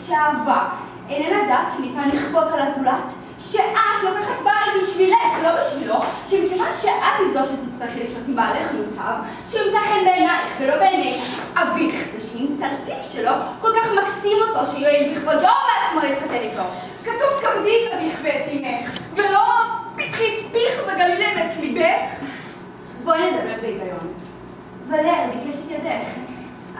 שאהבה איננה דת שניתן לכפות על הזולת, שאת לוקחת בעל בשבילך, לא בשבילו, שמכיוון שאת היא זו שתצטרכי לחיות עם בעלך מוטב, שהוא ימצא חן בעינייך ולא בעיני אביך, ושאם תרטיב שלו כל כך מקסים אותו שיועיל לכבודו ועצמו להתחתן איתו. כתוב כבדי את אביך ואת אמך, ולא פתחי את פיך וגלילי ואת ליבך. בואי נדבר בהיגיון. ולר ביקש את ידך.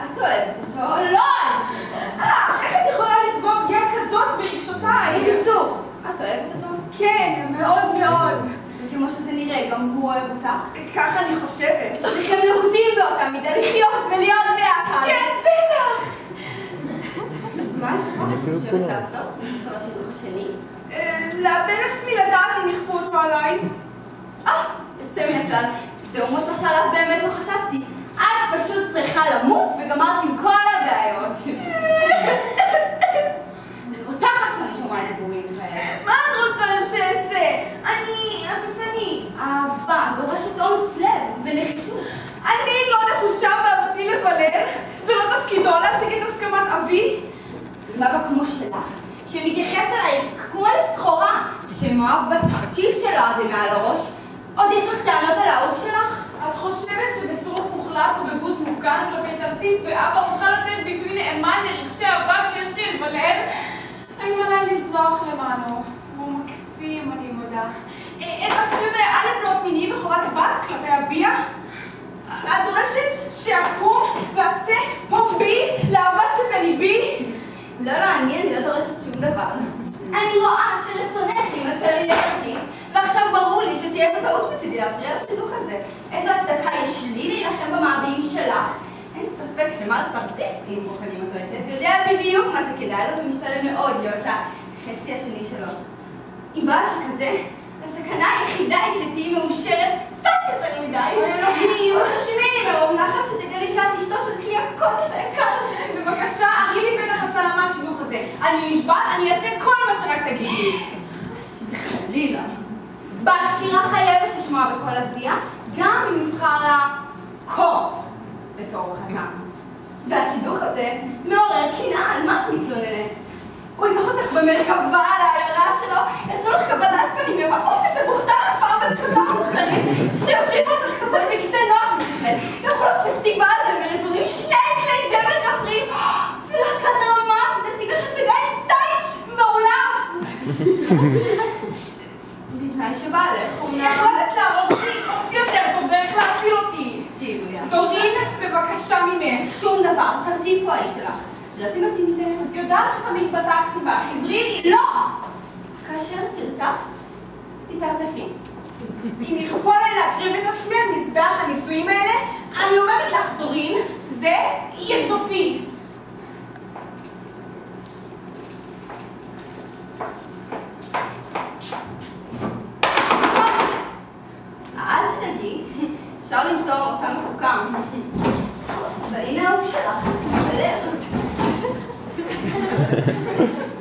את אוהבת אותו, לא אוהבת אותו. איך את יכולה לפגוע פגיעה כזאת ברגשותיי? בקיצור, את אוהבת אותו? כן, מאוד מאוד. וכמו שזה נראה, גם הוא אוהב אותך. ככה אני חושבת. שתכם להוטים באותה מידה לחיות ולהיות ביחד. כן, בטח. אז מה את חושבת לעשות? בקשר לשידוך השני? לאבד עצמי לדעת אם יכפו אותו עליי. יוצא מן הכלל. זהו מוצא שעליו באמת לא חשבתי. את פשוט צריכה למות וגמרת עם כל הבעיות. רותחת שאני שומעת דיבורים כאלה. מה את רוצה שאעשה? אני הססנית. אהבה דורשת אומץ לב ונחישות. אני לא נחושה באהבתי לוולר? זה לא תפקידו להשיג את הסכמת אבי? מה בא כמו שלך, שמתייחס אליי כמו לסחורה, שמאוהב בתרטיב שלה ומעל הראש? עוד יש לך טענות על האהוב שלך? את חושבת שבסרוף מוחלט ובבוז מופגן כלפי תרטיב ואבא אוכל לתת ביטוי נאמן לרגשי אהבה שיש לי בלב? אני מלא לסלוח למענו. הוא מקסים, אני מודה. את עצמי מעל לבנות מיני וחובת בת כלפי אביה? את דורשת שאקום ועשה פומבי לאהבה שבליבי? לא, אני לא דורשת שום דבר. אני רואה שרצונך להימסר לי לתרטיב, ועכשיו ברור לי שתהיה את הטעות מצידי להפריע לשידוך הזה. איזו הצדקה יש לי להילחם במאוויים שלך? אין ספק שמר תרטיב, אם בוחנים אותו היטב, יודע בדיוק מה שכדאי לו ומשתלם מאוד להיות לחצי השני שלו. עם בעל שכזה, הסכנה היחידה היא שתהיי מאושרת קצת יותר מדי. אלוהים! ותשמיעי מרוב נחת שתגלי שאת אשתו של כלי הקודש היקר הזה. בבקשה, ארי לי בטח הצלמה מהשידוך הזה. אני נשבעת, אני אעשה כל מה שרק תגידי. חס וחלילה. בת שירה חייבת לשמוע בקול אביה, גם אם יבחר לה קוף בתור חתם. והשידוך הזה מעורר קנאה, על מה את מתלוננת? הוא ייקח אותך במרכבה על העיירה שלו, יעשו לך קבלת פנים יבחרו את המוכתר הפעם בנקודה המוכתרים, שיושיבו אותך כבוד בכיסא נוח בכלל, יאכלו פסטיבל ומרדורים שני כלי זמר כפריים, ולהקה דרמטית תציג לך הצגה עם טייש מעולף. בתנאי שבעלך הוא יכולת להרוג אותי, עושה יותר טוב דרך להציל אותי. תהיו דורין, בבקשה ממך. שום דבר, תרטיב פה האיש שלך. לא תימדתי מזה. את יודעת שתמיד פתחתי בה, חזרי לי. לא! כאשר תרטפת, תתרטפי. אם יכפו עליי להקריב את עצמי על מזבח הנישואים האלה, אני אומרת לך, דורין, זה יהיה סופי. אל תדאגי, אפשר למסור אותה מחוקם. והנה האהוב שלך, ולר.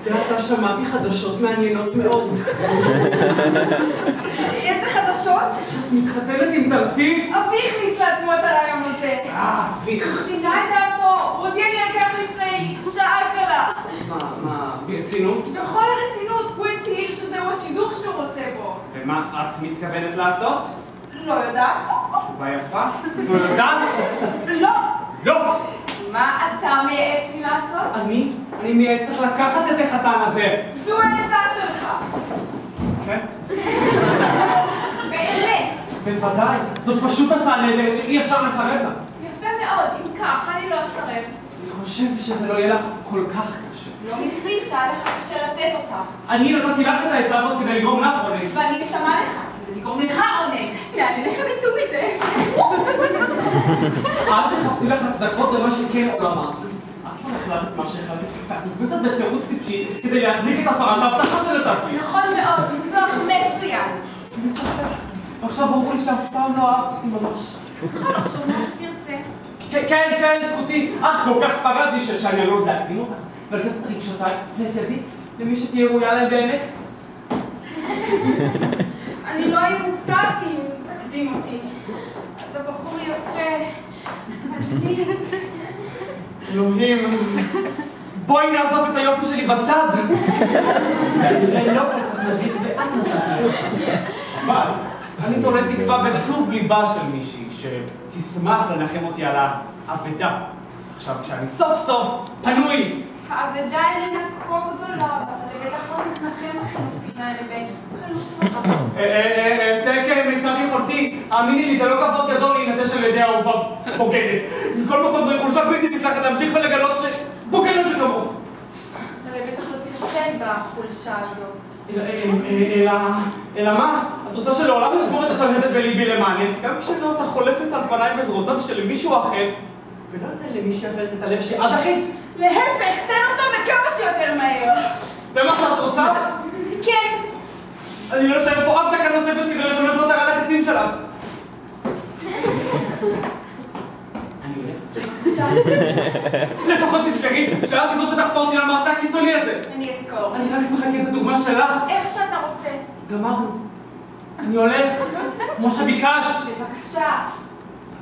זה עתה שמעתי חדשות מעניינות מאוד. איזה חדשות? שאת מתחתנת עם תרטיב? אבי הכניס לעצמו את הרעיון הזה. אבי. הוא שינה את דעתו, הוא הודיע לי על כך לפני שעה קלה. מה, ברצינות? בכל הרצינות, הוא הצהיר שזהו השידוך שהוא רוצה בו. ומה את מתכוונת לעשות? לא יודעת. תשובה יפה. את לא יודעת? לא. לא! מה אתה מייעץ לי לעשות? אני מייעץ לך לקחת את החתן הזה. זו העצה שלך. כן? באמת. בוודאי. זאת פשוט הצעה נהדרת שאי אפשר לסרב לה. יפה מאוד, אם כך, אני לא אסרב. אני חושב שזה לא יהיה לך כל כך קשה. לא מכפי שהיה לך קשה לתת אותה. אני נתתי לך את העצה הזאת כדי לגרום לך עונג. ואני אשמע לך, כדי לגרום לך עונג. מעניין איך הם יצאו מזה. אל תחפשי לך הצדקות למה שכן עוד אמרת. את כבר החלטת מה שהחלטת, ואת נכנסת בתירוץ טיפשי כדי להצדיק את הפרת ההבטחה שנתתי. נכון מאוד, ניסוח מצוין. אני ספק. ועכשיו ברור לי שאף פעם לא אהבת אותי ממש. תוכל לחשוב מה שתרצה. כן, זכותי. אך כל כך פגעתי שאני לא יודע להקדים אותך. ולתת את רגשותיי ואת ידי למי שתהיה ראויה להם באמת. אני לא אהיה מופתעת אם תקדים אותי. אתה בחור יפה. עדין. אלוהים, בואי נעזוב את היופי שלי בצד. זה לא כל כך מדהים ואת נתתי. אבל אני תולה תקווה בטוב ליבה של מישהי שתשמח לנחם אותי על האבדה. עכשיו כשאני סוף סוף פנוי. האבדה איננה כה גדולה, אבל בטח לא מתנחם החילופין האלה בקלות רבה. זה כמיטב יכולתי. האמיני לי, זה לא כבוד גדול להינטש על ידי האהובה בוגדת. מכל מקום זו חולשה בלתי נסלחת להמשיך ולגלות בוגדת שכמוך. הרי בטח לא תרשם בחולשה הזאת. אלא מה? את רוצה שלעולם לשמור את השלהבת בליבי למעני, גם כשנאותה חולפת על פניי בזרועותיו של מישהו אחר, ולא אתן למישהי אחרת את הלב שאת אחית. להפך, תן אותו וכמה שיותר מהר. זה מה שאת רוצה? כן. אני לא אשאר פה אף דקה נוספת כדי לשמר פה את הרע לחצים שלך. אני הולך. לפחות תזכרי, שאת זו שדחפה אותי למעשה הקיצוני הזה. אני אזכור. אני רק מחכה את הדוגמה שלך. איך שאתה רוצה. גמרנו. אני הולך, כמו שביקשת. בבקשה.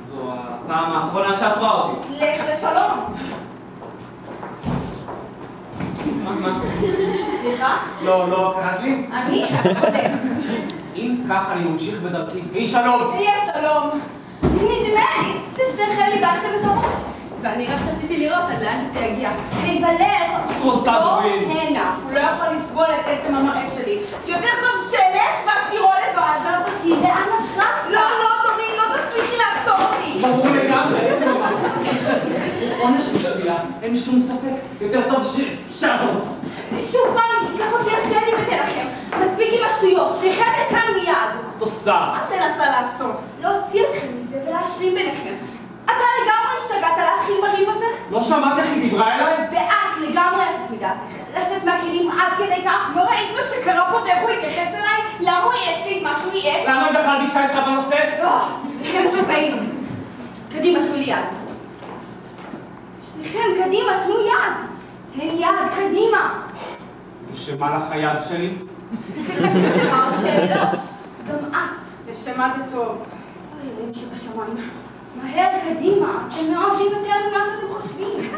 זו הפעם האחרונה שאת רואה אותי. לך לשלום. מה? סליחה? לא, קראת לי? אני? אתה חולה. אם כך אני ממשיך בדרכי. יהי שלום. יהיה שלום. נדמה לי ששניכם איבדתם את הראש. ואני רק רציתי לראות עד לאן שזה יגיע. ולר, רוצה לא דברים. הנה. הוא לא יכול לסבול את עצם המראה שלי. יותר טוב שאלך ואשירו לבד. עזוב אותי, לאן את רצה? לא, דורין, לא תצליחי לעצור אותי. ברור לגמרי. עונש בשבילה, אין לי שום ספק. יותר טוב שעבור. שוב פעם, ייקח אותי השם אם אתן לכם. מספיק עם השטויות, שניכם לכאן מיד. את עושה. מה את מנסה לעשות? להוציא אתכם מזה ולהשלים ביניכם. אתה לגמרי השתגעת להתחיל בריב הזה? לא שמעת איך היא דיברה אליי? ואת לגמרי יצאת מדעתך. לצאת מהכלים עד כדי כך? לא ראית מה שקרה פה ואיך הוא התייחס אליי? למה הוא ייעץ לי את מה שהוא ייעץ? למה היא בכלל ביקשה איתך בנושא? שניכם משוגעים. קדימה, תנו לי יד. שניכם, קדימה, תנו יד. תן יד, קדימה. נשמה לך היד שלי? אמרת שאלות. גם את. לשם מה זה טוב? אוי, אלוהים שבשמיים. מהר, קדימה. אתם לא אוהבים יותר ממה שאתם חושבים.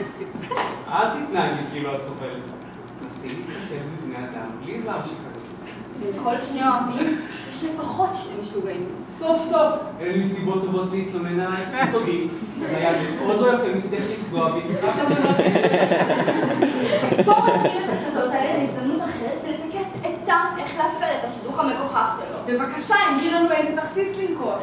אל תתנהגי כאילו את סובלת. נסי להסתכל בבני אדם, בלי זעם שכזה. בין כל שני אוהבים, יש לפחות שני משוגעים. סוף סוף. אין לי סיבות טובות להתלונן עליי. תודי. זה היה מאוד לא יפה מצדך לפגוע בי. בואו נתחיל את השדות האלה להזדמנות אחרת ולטכס עצה איך להפר את השידוך המגוחך שלו. בבקשה, אמרי לנו איזה תכסיס לנקוט.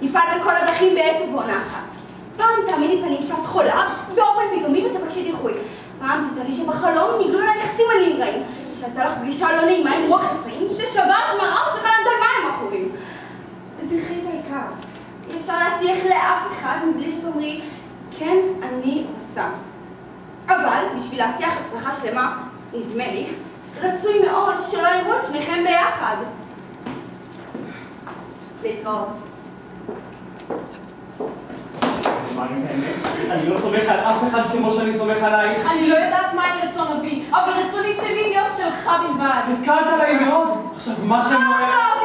נפעל בכל הדרכים בעת ובעונה אחת. פעם תאמיני פנים שאת חולה באופן פתאומי ותבקשי דיחוי. פעם תטעני שבחלום נגלו אלייך סימנים רעים. שהייתה לך פגישה לא נעימה עם רוח רפאים ששברת מראה או שחלמת על מים בחורים. זכרי את העיקר. אי אפשר להשיח לאף אחד מבלי שתאמרי כן, אני רוצה. אבל בשביל להבטיח הצלחה שלמה, נדמה לי, רצוי מאוד שלא יראו את שניכם ביחד. להתראות. אני לא סומך על אף אחד כמו שאני סומך עלייך. אני לא יודעת מהי רצון אבי, אבל רצוני שלי להיות שלך בלבד. הקלת עליי מאוד. עכשיו מה שאני אומר...